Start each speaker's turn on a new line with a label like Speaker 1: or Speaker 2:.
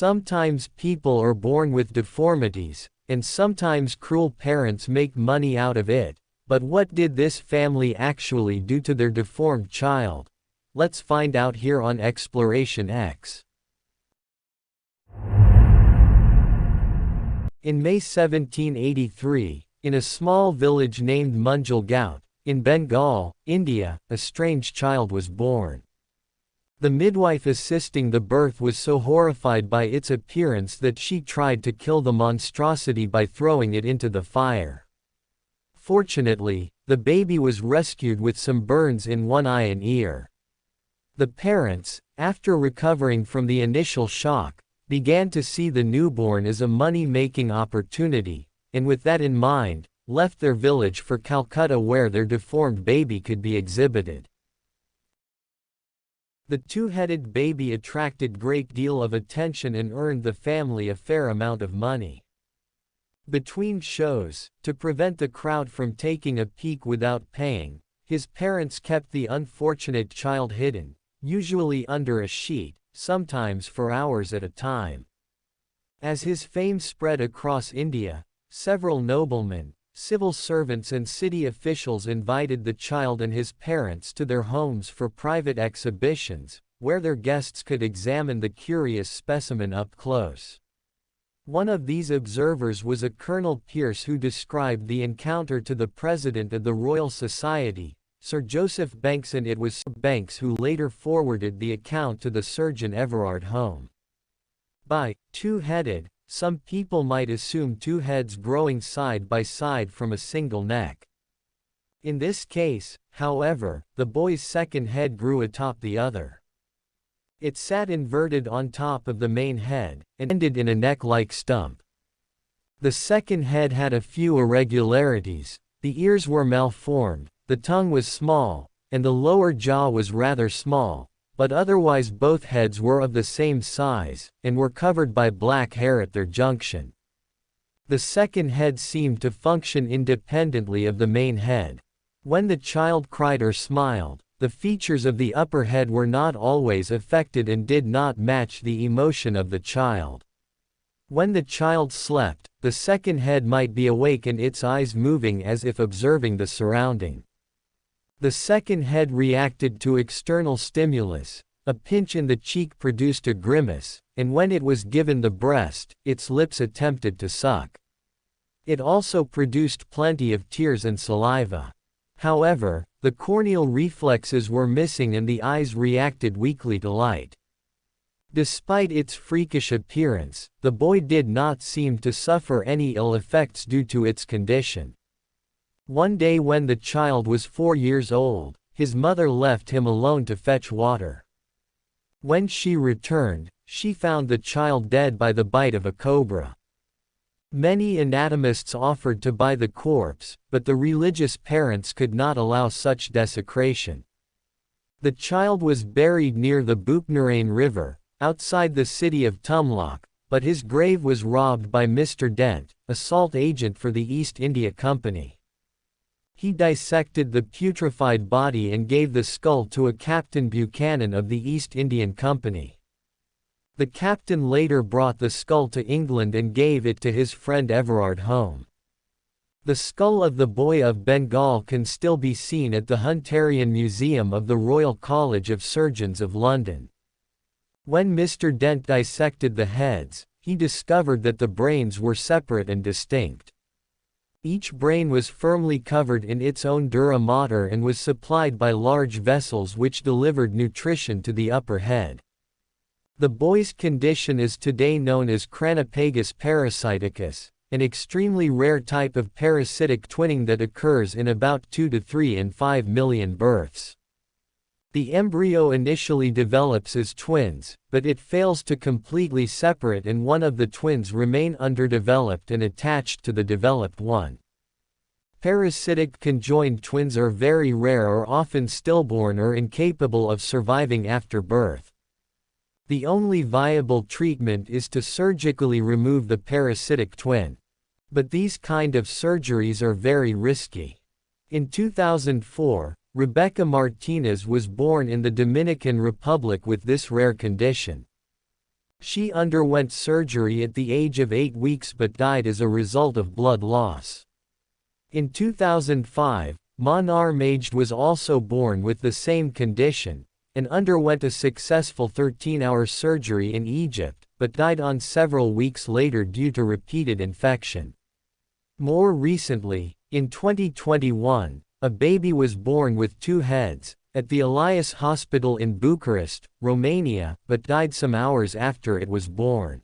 Speaker 1: Sometimes people are born with deformities, and sometimes cruel parents make money out of it, but what did this family actually do to their deformed child? Let's find out here on Exploration X. In May 1783, in a small village named Munjalgaon, in Bengal, India, a strange child was born. The midwife assisting the birth was so horrified by its appearance that she tried to kill the monstrosity by throwing it into the fire. Fortunately, the baby was rescued with some burns in one eye and ear. The parents, after recovering from the initial shock, began to see the newborn as a money-making opportunity, and with that in mind, left their village for Calcutta where their deformed baby could be exhibited. The two-headed baby attracted great deal of attention and earned the family a fair amount of money. Between shows, to prevent the crowd from taking a peek without paying, his parents kept the unfortunate child hidden, usually under a sheet, sometimes for hours at a time. As his fame spread across India, several noblemen, civil servants and city officials invited the child and his parents to their homes for private exhibitions, where their guests could examine the curious specimen up close. One of these observers was a Colonel Pierce who described the encounter to the President of the Royal Society, Sir Joseph Banks, and it was Sir Banks who later forwarded the account to the surgeon Everard Home. By two-headed, some people might assume two heads growing side by side from a single neck. In this case, however, the boy's second head grew atop the other. It sat inverted on top of the main head, and ended in a neck-like stump. The second head had a few irregularities: the ears were malformed, the tongue was small, and the lower jaw was rather small, but otherwise both heads were of the same size, and were covered by black hair at their junction. The second head seemed to function independently of the main head. When the child cried or smiled, the features of the upper head were not always affected and did not match the emotion of the child. When the child slept, the second head might be awake and its eyes moving as if observing the surrounding. The second head reacted to external stimulus. A pinch in the cheek produced a grimace, and when it was given the breast, its lips attempted to suck. It also produced plenty of tears and saliva. However, the corneal reflexes were missing and the eyes reacted weakly to light. Despite its freakish appearance, the boy did not seem to suffer any ill effects due to its condition. One day when the child was 4 years old, his mother left him alone to fetch water. When she returned, she found the child dead by the bite of a cobra. Many anatomists offered to buy the corpse, but the religious parents could not allow such desecration. The child was buried near the Buknarain River, outside the city of Tumlock, but his grave was robbed by Mr. Dent, a salt agent for the East India Company. He dissected the putrefied body and gave the skull to a Captain Buchanan of the East Indian Company. The captain later brought the skull to England and gave it to his friend Everard Home. The skull of the boy of Bengal can still be seen at the Hunterian Museum of the Royal College of Surgeons of London. When Mr. Dent dissected the heads, he discovered that the brains were separate and distinct. Each brain was firmly covered in its own dura mater and was supplied by large vessels which delivered nutrition to the upper head. The boy's condition is today known as Cranopagus parasiticus, an extremely rare type of parasitic twinning that occurs in about 2 to 3 in 5 million births. The embryo initially develops as twins, but it fails to completely separate and one of the twins remain underdeveloped and attached to the developed one. Parasitic conjoined twins are very rare or often stillborn or incapable of surviving after birth. The only viable treatment is to surgically remove the parasitic twin. But these kind of surgeries are very risky. In 2004, Rebecca Martinez was born in the Dominican Republic with this rare condition. She underwent surgery at the age of 8 weeks but died as a result of blood loss. In 2005, Manar Majd was also born with the same condition, and underwent a successful 13-hour surgery in Egypt, but died on several weeks later due to repeated infection. More recently, in 2021, a baby was born with 2 heads, at the Elias Hospital in Bucharest, Romania, but died some hours after it was born.